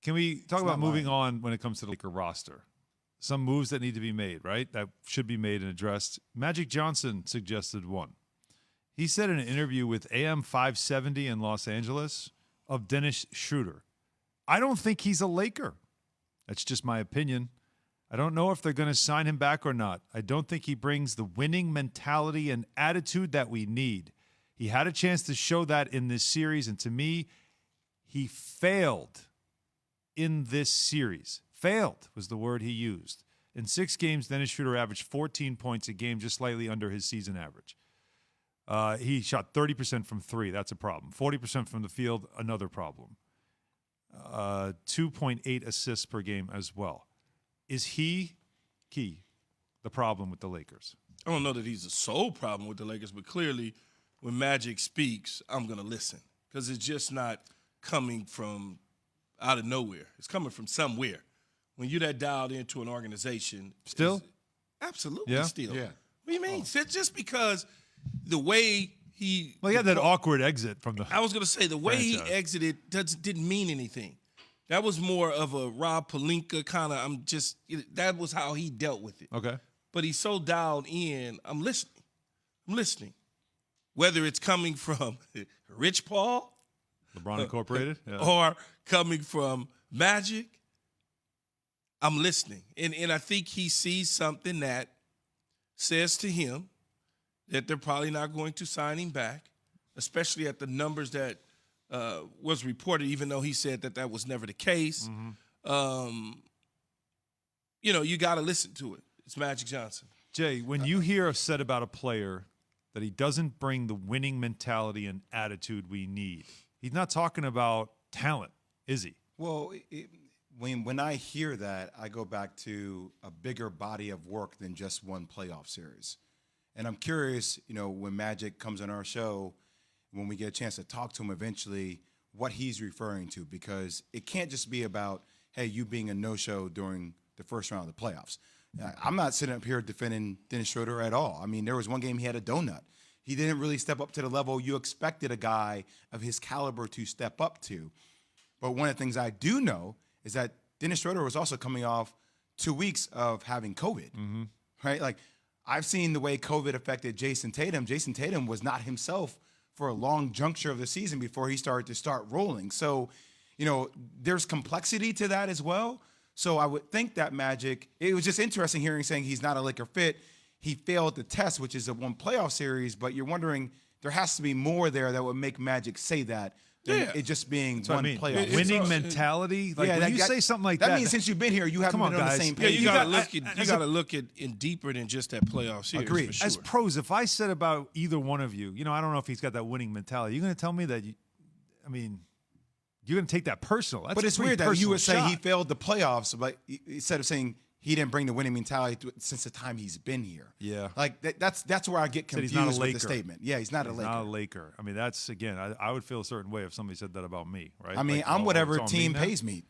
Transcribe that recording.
Can we talk about moving on when it comes to the Laker roster? Some moves that need to be made, right? That should be made and addressed. Magic Johnson suggested one. He said in an interview with AM 570 in Los Angeles of Dennis Schroder, I don't think he's a Laker. That's just my opinion. I don't know if they're going to sign him back or not. I don't think he brings the winning mentality and attitude that we need. He had a chance to show that in this series, and to me, he failed in this series. Failed was the word he used. In 6 games, Dennis Schroder averaged 14 points a game, just slightly under his season average. He shot 30% from 3. That's a problem. 40% from the field, another problem. 2.8 assists per game as well. Is he the problem with the Lakers? I don't know that he's the sole problem with the Lakers, but clearly when Magic speaks, I'm going to listen because it's just not coming from out of nowhere. It's coming from somewhere. When you're that dialed into an organization. Still? Absolutely yeah? still. Yeah. What do you mean? Just because the way he – Well, he had that awkward exit from the I was going to say the way franchise. he exited didn't mean anything. That was more of a Rob Pelinka kind of that was how he dealt with it. Okay. But he's so dialed in, I'm listening. Whether it's coming from Rich Paul. LeBron Incorporated. Yeah. Or coming from Magic, I'm listening. And I think he sees something that says to him that they're probably not going to sign him back, especially at the numbers that was reported, even though he said that was never the case. Mm-hmm. You got to listen to it. It's Magic Johnson. Jay, when you hear said about a player that he doesn't bring the winning mentality and attitude we need, he's not talking about talent, is he? Well, when I hear that, I go back to a bigger body of work than just one playoff series. And I'm curious, when Magic comes on our show, when we get a chance to talk to him eventually, what he's referring to, because it can't just be about, hey, you being a no-show during the first round of the playoffs. I'm not sitting up here defending Dennis Schroder at all. I mean, there was one game he had a donut. He didn't really step up to the level you expected a guy of his caliber to step up to. But one of the things I do know is that Dennis Schroder was also coming off 2 weeks of having COVID, right? Like, I've seen the way COVID affected Jason Tatum. Jason Tatum was not himself for a long juncture of the season before he started to start rolling. So, there's complexity to that as well. So I would think that Magic, it was just interesting hearing saying he's not a Laker fit. He failed the test, which is a one playoff series, but you're wondering there has to be more there that would make Magic say that than it just being one playoff. Winning mentality? Like, when you say something like that. That means since you've been here, you haven't been on the same page. You got to look at deeper than just that playoff series. Agreed. For sure. As pros, if I said about either one of you, I don't know if he's got that winning mentality. You're going to tell me that, you're going to take that personal. That's but it's weird that you would say he failed the playoffs, but instead of saying he didn't bring the winning mentality since the time he's been here. Yeah. Like, that's where I get confused with the statement. Yeah, he's not a Laker. Not a Laker. I mean, that's, again, I would feel a certain way if somebody said that about me, right? I mean, I'm whatever team pays me.